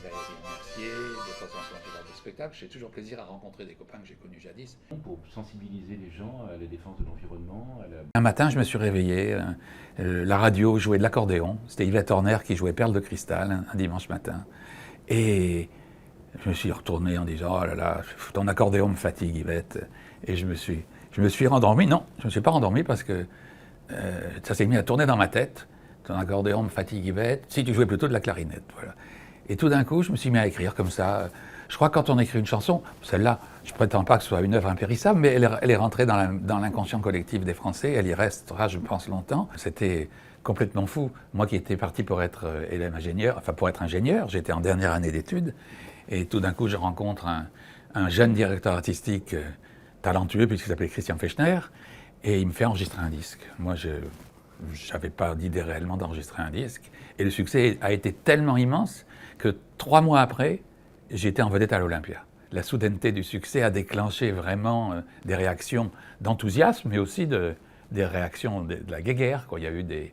Valérie Mercier, de temps en temps je vais dans des spectacles, j'ai toujours plaisir à rencontrer des copains que j'ai connus jadis. Pour sensibiliser les gens à la défense de l'environnement. Un matin, je me suis réveillé, la radio jouait de l'accordéon, c'était Yvette Horner qui jouait Perle de cristal un dimanche matin. Et je me suis retourné en disant, oh là là, ton accordéon me fatigue Yvette. Et je me suis rendormi. Non, je ne me suis pas rendormi parce que ça s'est mis à tourner dans ma tête. Ton accordéon me fatigue Yvette, si tu jouais plutôt de la clarinette, voilà. Et tout d'un coup, je me suis mis à écrire comme ça. Je crois que quand on écrit une chanson, celle-là, je ne prétends pas que ce soit une œuvre impérissable, mais elle est rentrée dans l'inconscient collectif des Français, elle y restera, je pense, longtemps. C'était complètement fou. Moi qui étais parti pour être élève ingénieur, enfin pour être ingénieur, j'étais en dernière année d'études, et tout d'un coup, je rencontre un jeune directeur artistique talentueux, puisqu'il s'appelait Christian Fechner, et il me fait enregistrer un disque. Moi, je n'avais pas d'idée réellement d'enregistrer un disque, et le succès a été tellement immense que 3 mois après, j'étais en vedette à l'Olympia. La soudaineté du succès a déclenché vraiment des réactions d'enthousiasme, mais aussi des réactions de la guéguerre, quoi. Il y a eu des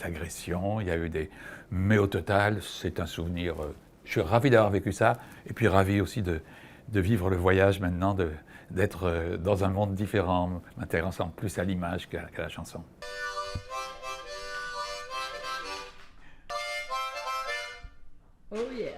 agressions, il y a eu des... Mais au total, c'est un souvenir... je suis ravi d'avoir vécu ça, et puis ravi aussi de vivre le voyage maintenant, d'être dans un monde différent, m'intéressant plus à l'image qu'à la chanson. Oh yeah.